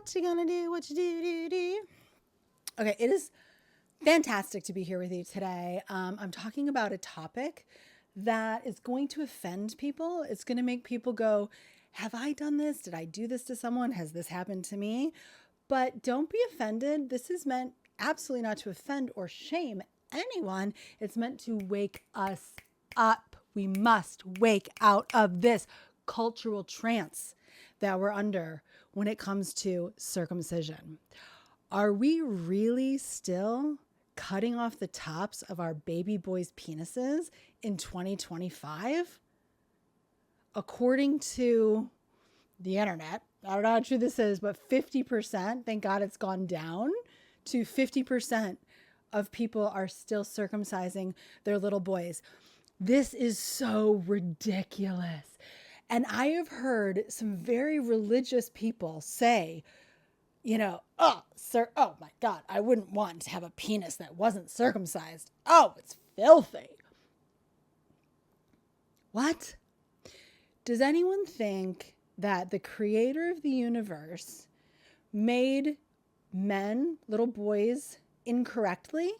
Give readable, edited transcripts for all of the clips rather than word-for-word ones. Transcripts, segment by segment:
What you gonna do? What you do? Okay, it is fantastic to be here with you today. I'm talking about a topic that is going to offend people. It's going to make people go, have I done this? Did I do this to someone? Has this happened to me? But don't be offended. This is meant absolutely not to offend or shame anyone. It's meant to wake us up. We must wake out of this cultural trance that we're under when it comes to circumcision. Are we really still cutting off the tops of our baby boys' penises in 2025? According to the internet, I don't know how true this is, but 50%, thank God it's gone down to 50% of people are still circumcising their little boys. This is so ridiculous. And I have heard some very religious people say, oh, sir, oh my God, I wouldn't want to have a penis that wasn't circumcised. Oh, it's filthy. What? Does anyone think that the creator of the universe made men, little boys, incorrectly?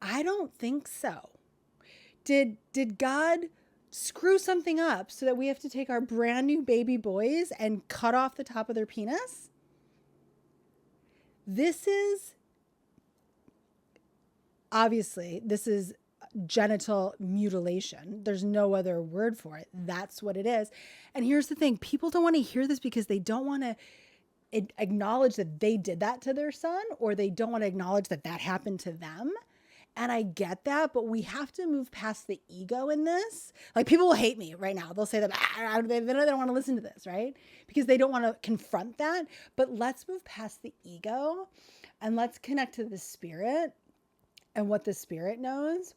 I don't think so. Did God screw something up so that we have to take our brand new baby boys and cut off the top of their penis? This is genital mutilation. There's no other word for it. That's what it is. And here's the thing. People don't want to hear this because they don't want to acknowledge that they did that to their son, or they don't want to acknowledge that that happened to them. And I get that, but we have to move past the ego in this. Like, people will hate me right now. They'll say that they don't want to listen to this, right? Because they don't want to confront that. But let's move past the ego and let's connect to the spirit and what the spirit knows.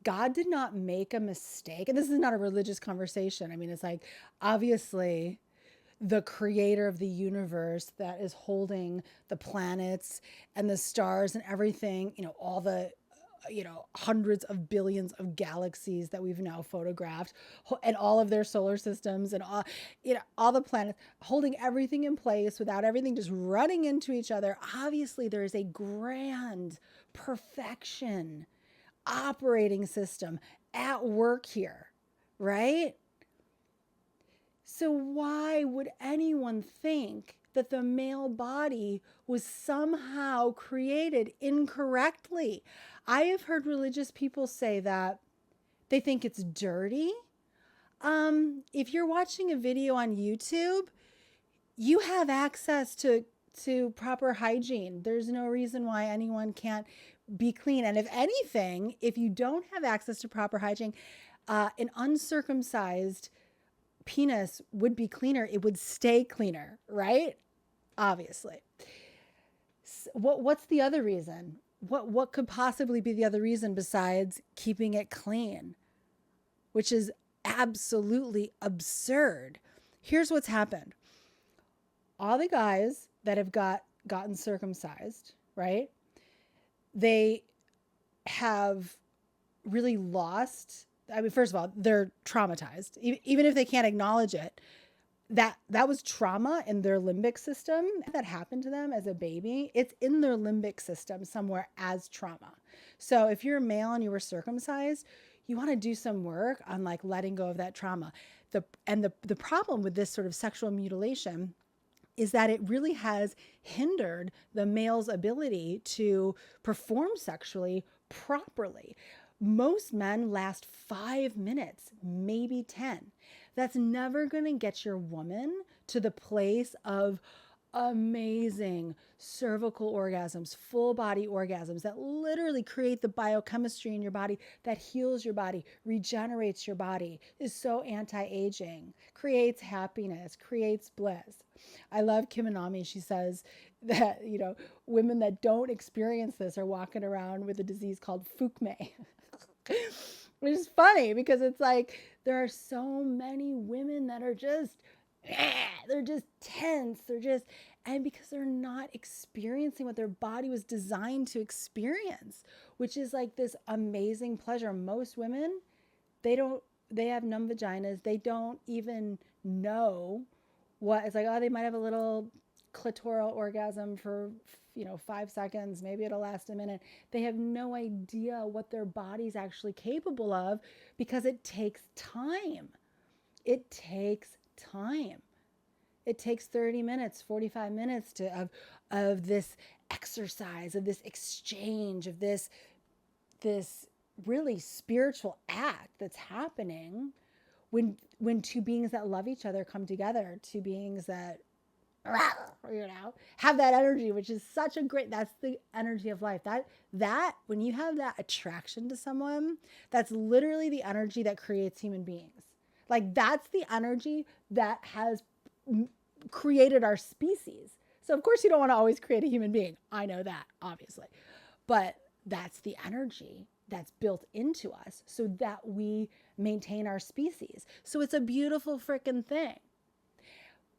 God did not make a mistake. And this is not a religious conversation. I mean, it's like, obviously, the creator of the universe that is holding the planets and the stars and everything, all the hundreds of billions of galaxies that we've now photographed, and all of their solar systems, and all the planets, holding everything in place without everything just running into each other. Obviously, there is a grand perfection operating system at work here, right? So why would anyone think that the male body was somehow created incorrectly? I have heard religious people say that they think it's dirty. If you're watching a video on YouTube, you have access to proper hygiene. There's no reason why anyone can't be clean. And if anything, if you don't have access to proper hygiene, an uncircumcised penis would be cleaner. It would stay cleaner, right? Obviously. What's the other reason? What could possibly be the other reason besides keeping it clean? Which is absolutely absurd. Here's what's happened. All the guys that have gotten circumcised, right? They have really lost. I mean, first of all, they're traumatized. Even if they can't acknowledge it, that was trauma in their limbic system that happened to them as a baby. It's in their limbic system somewhere as trauma. So if you're a male and you were circumcised, you want to do some work on like letting go of that trauma. The problem with this sort of sexual mutilation is that it really has hindered the male's ability to perform sexually properly. Most men last 5 minutes, maybe 10. That's never going to get your woman to the place of amazing cervical orgasms, full body orgasms that literally create the biochemistry in your body, that heals your body, regenerates your body, is so anti-aging, creates happiness, creates bliss. I love Kim Anami. She says that, women that don't experience this are walking around with a disease called Fukume. Which is funny because it's like there are so many women that are they're just tense. And because they're not experiencing what their body was designed to experience, which is like this amazing pleasure. Most women, they have numb vaginas. They don't even know what it's like, oh, they might have a little clitoral orgasm for 5 seconds, maybe it'll last a minute. They have no idea what their body's actually capable of, because it takes time. It takes time. It takes 30 minutes, 45 minutes of this exercise, of this exchange, of this really spiritual act that's happening when two beings that love each other come together, two beings that have that energy, which is such a great, that's the energy of life. That when you have that attraction to someone, that's literally the energy that creates human beings. Like, that's the energy that has created our species. So of course you don't want to always create a human being. I know that, obviously. But that's the energy that's built into us so that we maintain our species. So it's a beautiful freaking thing.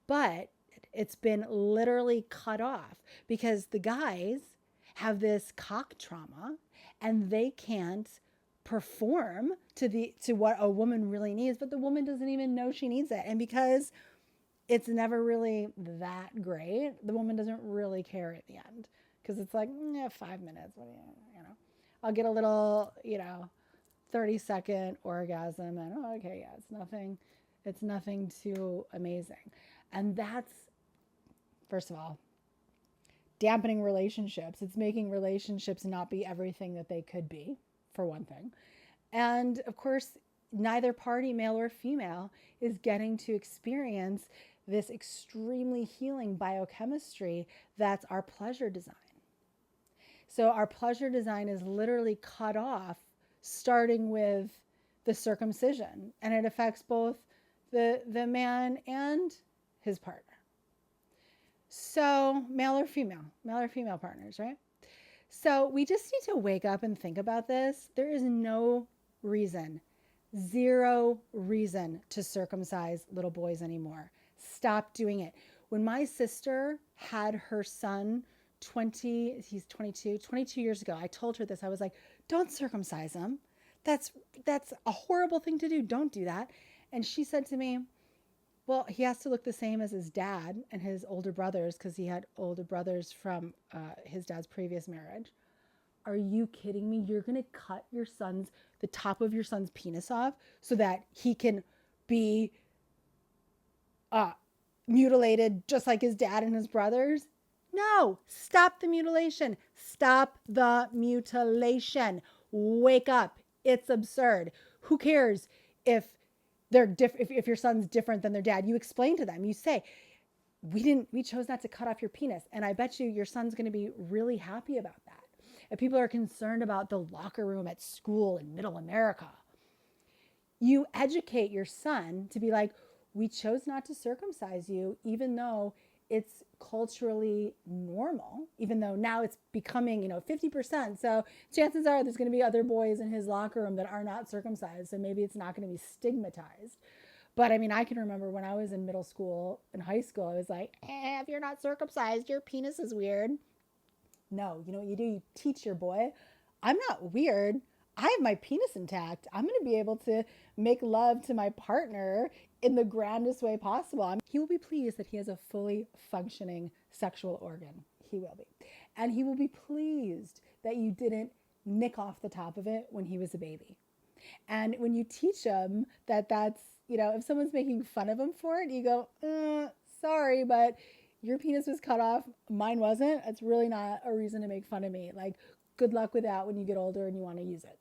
But it's been literally cut off because the guys have this cock trauma and they can't perform to what a woman really needs, but the woman doesn't even know she needs it. And because it's never really that great, the woman doesn't really care at the end, because it's like, 5 minutes, what do you know, I'll get a little, 30-second orgasm and okay, yeah, it's nothing too amazing. And that's, first of all, dampening relationships. It's making relationships not be everything that they could be, for one thing. And of course, neither party, male or female, is getting to experience this extremely healing biochemistry that's our pleasure design. So our pleasure design is literally cut off, starting with the circumcision, and it affects both the man and his partner. So male or female partners, right? So we just need to wake up and think about this. There is no reason, zero reason to circumcise little boys anymore. Stop doing it. When my sister had her son, he's 22 years ago, I told her this. I was like, don't circumcise him. That's a horrible thing to do. Don't do that. And she said to me, well, he has to look the same as his dad and his older brothers, because he had older brothers from his dad's previous marriage. Are you kidding me? You're going to cut the top of your son's penis off so that he can be mutilated just like his dad and his brothers? No, stop the mutilation. Stop the mutilation. Wake up. It's absurd. Who cares if they're if your son's different than their dad? You explain to them. You say, we chose not to cut off your penis. And I bet you your son's going to be really happy about that. If people are concerned about the locker room at school in middle America, you educate your son to be like, we chose not to circumcise you, even though it's culturally normal, even though now it's becoming, 50%. So chances are there's going to be other boys in his locker room that are not circumcised. So maybe it's not going to be stigmatized. But I mean, I can remember when I was in middle school and high school, I was like, if you're not circumcised, your penis is weird. No, you know what you do? You teach your boy, I'm not weird. I have my penis intact. I'm going to be able to make love to my partner in the grandest way possible. He will be pleased that he has a fully functioning sexual organ. He will be. And he will be pleased that you didn't nick off the top of it when he was a baby. And when you teach him that's, if someone's making fun of him for it, you go, sorry, but your penis was cut off. Mine wasn't. It's really not a reason to make fun of me. Like, good luck with that when you get older and you want to use it.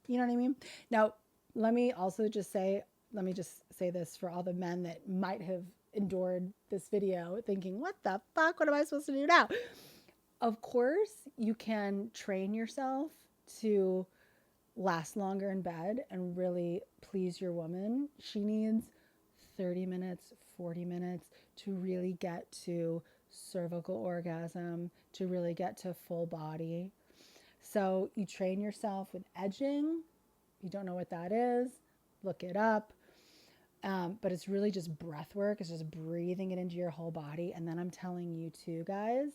You know what I mean? Now, let me just say this for all the men that might have endured this video thinking, what the fuck? What am I supposed to do now? Of course, you can train yourself to last longer in bed and really please your woman. She needs 30 minutes, 40 minutes to really get to cervical orgasm, to really get to full body. So you train yourself with edging. If you don't know what that is, look it up. But it's really just breath work. It's just breathing it into your whole body. And then I'm telling you too, guys,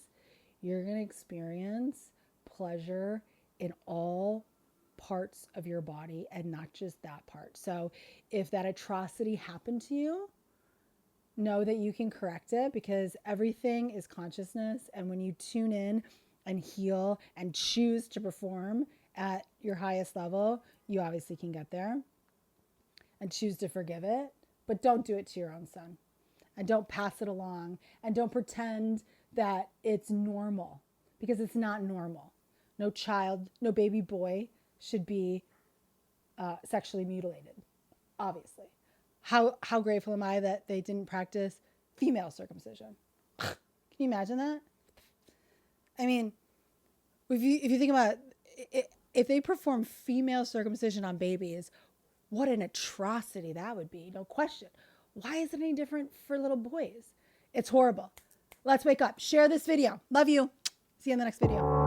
you're going to experience pleasure in all parts of your body and not just that part. So if that atrocity happened to you, know that you can correct it, because everything is consciousness. And when you tune in and heal and choose to perform at your highest level, you obviously can get there, and choose to forgive it. But don't do it to your own son, and don't pass it along, and don't pretend that it's normal, because it's not normal. No child, no baby boy should be sexually mutilated, obviously. How grateful am I that they didn't practice female circumcision? Can you imagine that? I mean, if you think about it, if they perform female circumcision on babies, what an atrocity that would be, no question. Why is it any different for little boys? It's horrible. Let's wake up. Share this video. Love you. See you in the next video.